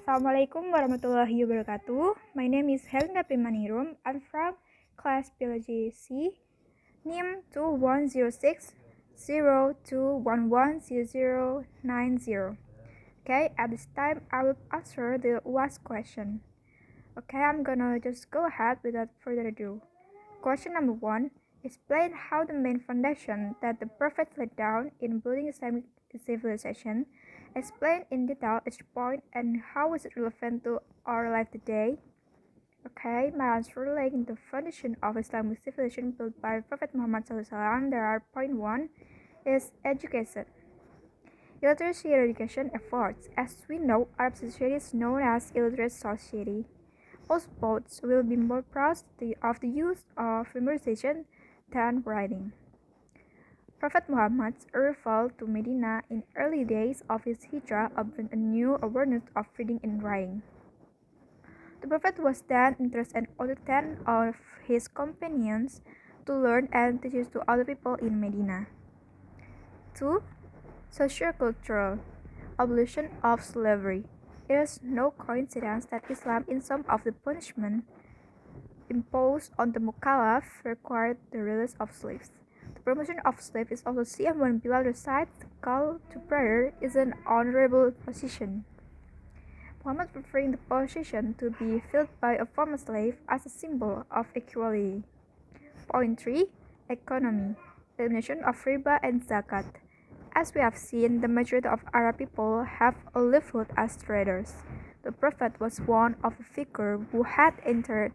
Assalamualaikum warahmatullahi wabarakatuh. My name is Helinda Prima. I'm from class Biology C, NIM 2106-02110090. Okay, at this time I will answer the last question. Okay, I'm gonna just go ahead without further ado. Question number 1. Explain how the main foundation that the Prophet laid down in building Islamic civilization. Explain in detail each point and how is it relevant to our life today. Okay, my answer laying in the foundation of Islamic civilization built by Prophet Muhammad SAW. There are point 1 is education. Illiteracy eradication efforts. As we know, Arab society is known as illiterate society. Most boats will be more proud of the use of memorization than writing. Prophet Muhammad's arrival to Medina in early days of his hijrah opened a new awareness of reading and writing. The Prophet was then interested and ordered 10 of his companions to learn and teach it to other people in Medina. 2. Sociocultural abolition of slavery. It is no coincidence that Islam, in some of the punishment imposed on the Mukallaf, required the release of slaves. The promotion of slaves is also seen when Bilal recites the call to prayer is an honorable position. Muhammad preferring the position to be filled by a former slave as a symbol of equality. Point 3. Economy. Elimination of riba and zakat. As we have seen, the majority of Arab people have a livelihood as traders. The Prophet was one of the figures who had entered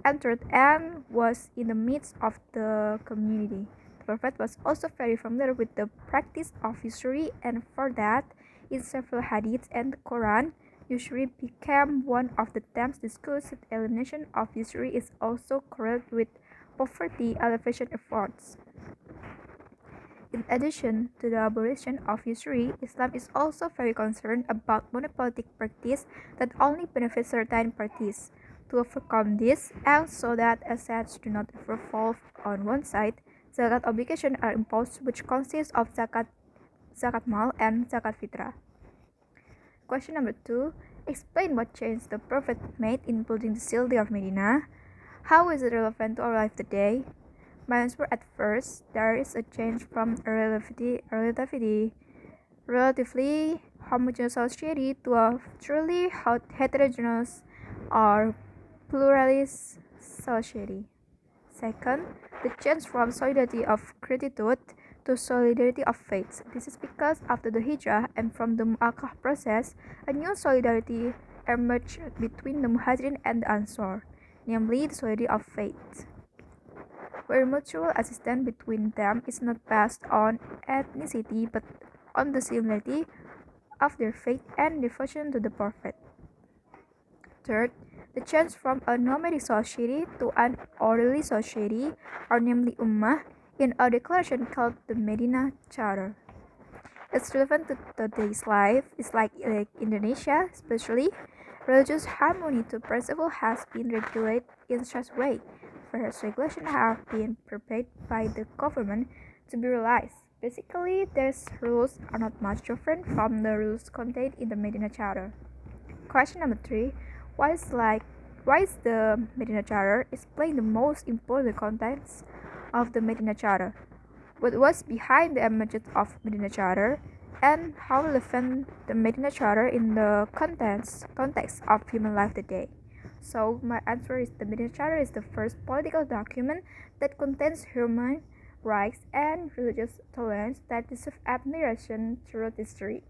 and was in the midst of the community. The Prophet was also very familiar with the practice of usury, and for that, in several hadiths and the Quran, usury became one of the themes discussed. Elimination of usury is also correlated with poverty alleviation efforts. In addition to the abolition of usury, Islam is also very concerned about monopolistic practice that only benefits certain parties. To overcome this, and so that assets do not revolve on one side, zakat obligations are imposed, which consists of zakat mal and zakat fitrah. Question number 2. Explain what change the Prophet made in building the city of Medina. How is it relevant to our life today? My answer at first, there is a change from a relatively homogeneous society to a truly heterogeneous or pluralist society. Second, the change from solidarity of gratitude to solidarity of faith. This is because after the hijrah and from the Mu'akkah process, a new solidarity emerged between the Muhajirin and the Ansar, namely the solidarity of faith, where mutual assistance between them is not based on ethnicity but on the similarity of their faith and devotion to the Prophet. Third, the change from a nomadic society to an orderly society, or namely Ummah, in a declaration called the Medina Charter. It's relevant to today's life. It's like Indonesia, especially religious harmony to principle has been regulated in such a way. Various regulations have been prepared by the government to be realized. Basically, these rules are not much different from the rules contained in the Medina Charter. Question number 3. Why is the Medina Charter? Explain the most important contents of the Medina Charter. What was behind the emergence of Medina Charter, and how relevant the Medina Charter in the context of human life today. So my answer is the Medina Charter is the first political document that contains human rights and religious tolerance that deserve admiration throughout history.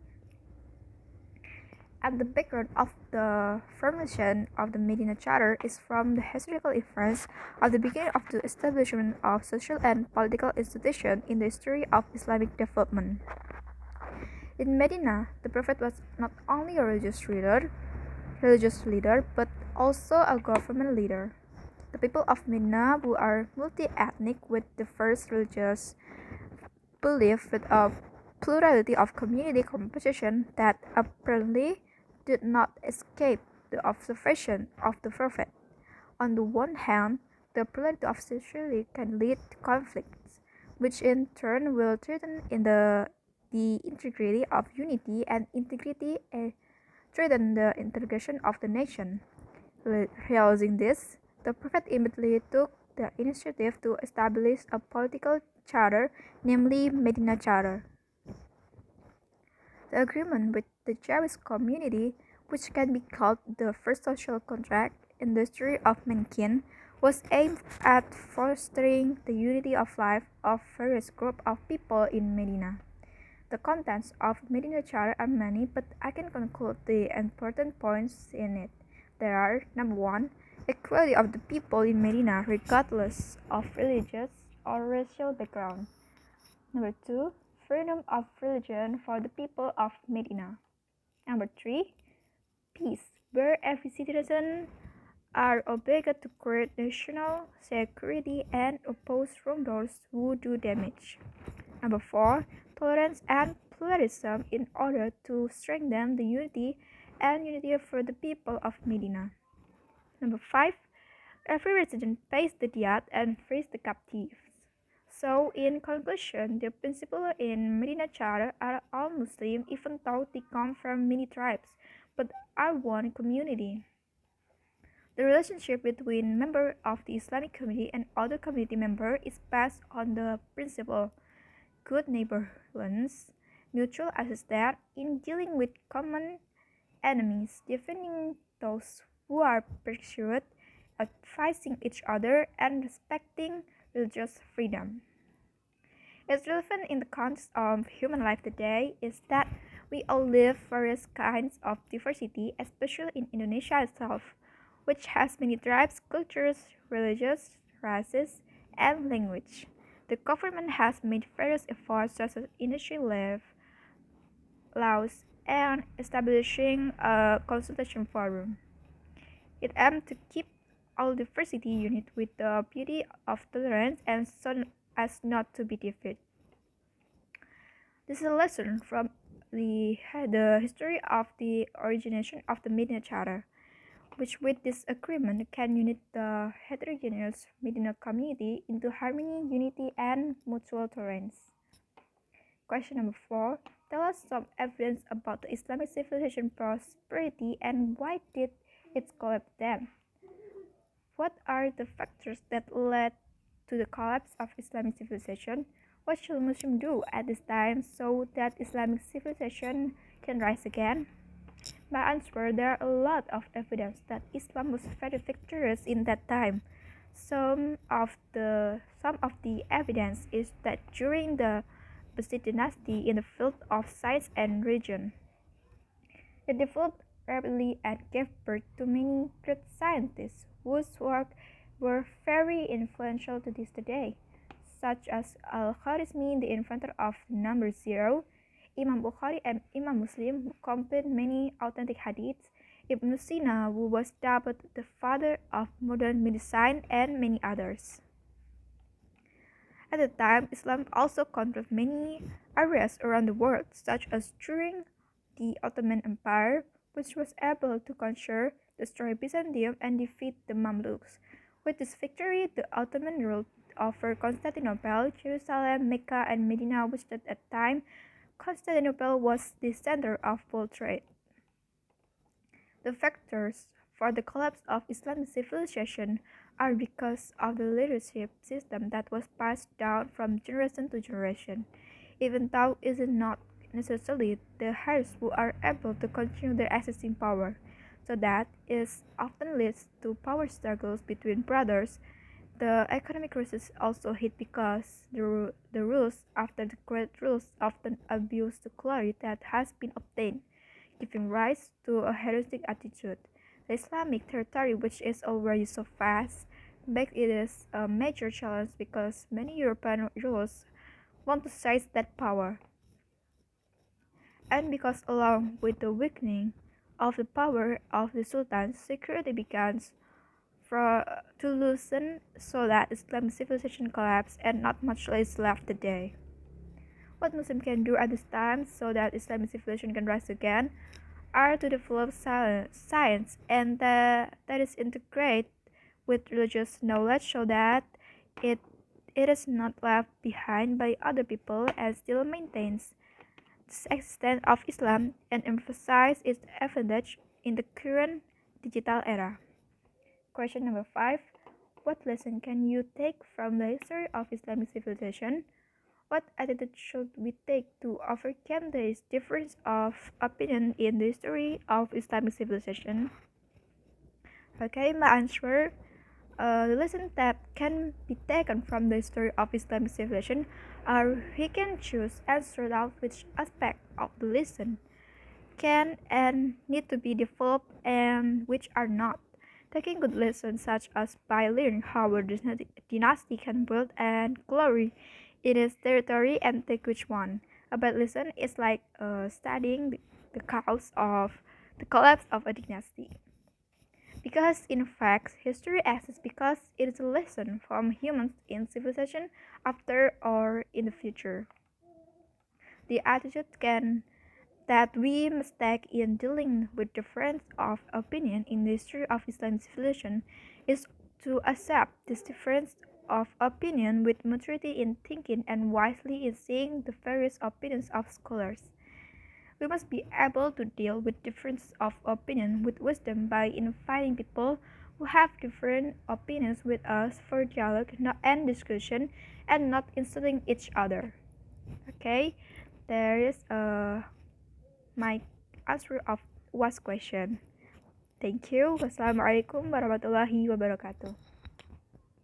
At the background of the formation of the Medina Charter is from the historical events of the beginning of the establishment of social and political institutions in the history of Islamic development. In Medina, the Prophet was not only a religious leader, but also a government leader. The people of Medina, who are multi-ethnic with diverse religious beliefs with a plurality of community composition that apparently did not escape the observation of the Prophet. On the one hand, the plurality of society can lead to conflicts, which in turn will threaten in the integrity of unity and integrity threatened the integration of the nation. Realizing this, the Prophet immediately took the initiative to establish a political charter, namely Medina Charter. The agreement with the Jewish community, which can be called the first social contract in the history of mankind, was aimed at fostering the unity of life of various groups of people in Medina. The contents of Medina Charter are many, but I can conclude the important points in it. There are number one, equality of the people in Medina regardless of religious or racial background. Number two, freedom of religion for the people of Medina. Number three, peace, where every citizen are obligated to create national security and oppose wrongdoers who do damage. Number four, tolerance and pluralism in order to strengthen the unity for the people of Medina. Number five, every resident pays the diat and frees the captives. So, in conclusion, the principles in Medina Charter are all Muslim, even though they come from many tribes, but are one community. The relationship between member of the Islamic community and other community member is based on the principle good neighborliness, mutual assistance in dealing with common enemies, defending those who are persecuted, advising each other, and respecting religious freedom. It's relevant in the context of human life today is that we all live various kinds of diversity, especially in Indonesia itself, which has many tribes, cultures, religions, races, and language. The government has made various efforts such as initiating laws and establishing a consultation forum. It aims to keep all diversity unit with the beauty of tolerance and so as not to be defeated. This is a lesson from the history of the origination of the Medina Charter, which with this agreement can unite the heterogeneous Medina community into harmony, unity, and mutual tolerance. Question number 4. Tell us some evidence about the Islamic civilization prosperity and why did it collapse then? What are the factors that led to the collapse of Islamic civilization? What should Muslims do at this time so that Islamic civilization can rise again? My answer, there are a lot of evidence that Islam was very victorious in that time. Some of the evidence is that during the Abbasid dynasty in the field of science and religion, it developed rapidly and gave birth to many great scientists whose work were very influential to this day, such as Al-Khwarizmi, the inventor of the number zero, Imam Bukhari and Imam Muslim, who compiled many authentic hadiths, Ibn Sina, who was dubbed the father of modern medicine, and many others. At the time, Islam also controlled many areas around the world, such as during the Ottoman Empire, which was able to conquer, destroy Byzantium, and defeat the Mamluks. With this victory, the Ottoman ruled over Constantinople, Jerusalem, Mecca, and Medina, which at that time Constantinople was the center of world trade. The factors for the collapse of Islamic civilization are because of the leadership system that was passed down from generation to generation, even though it is not necessarily the heirs who are able to continue their existing power, so that it often leads to power struggles between brothers. The economic crisis also hit because the rules after the great rules often abuse the glory that has been obtained, giving rise to a hedonistic attitude. The Islamic territory, which is already so vast, makes it a major challenge because many European rulers want to seize that power, and because along with the weakening of the power of the Sultan, security begins to loosen so that Islamic civilization collapsed and not much is left today. What Muslims can do at this time so that Islamic civilization can rise again are to develop science and that is integrate with religious knowledge so that it is not left behind by other people and still maintains the existence of Islam and emphasize its advantage in the current digital era. Question number 5. What lesson can you take from the history of Islamic civilization? What attitude should we take to overcome this difference of opinion in the history of Islamic civilization? Okay, my answer. The lesson that can be taken from the history of Islamic civilization are we can choose and sort out which aspect of the lesson can and need to be developed and which are not. Taking good lessons such as by learning how a dynasty can build and glory in its territory and take which one. A bad lesson is like studying the cause of the collapse of a dynasty. Because in fact, history exists because it is a lesson from humans in civilization after or in the future. The attitude can that we mistake in dealing with difference of opinion in the history of Islamic civilization is to accept this difference of opinion with maturity in thinking and wisely in seeing the various opinions of scholars. We must be able to deal with difference of opinion with wisdom by inviting people who have different opinions with us for dialogue and discussion and not insulting each other. Okay, there is my answer of was question. Thank you. Wassalamualaikum warahmatullahi wabarakatuh.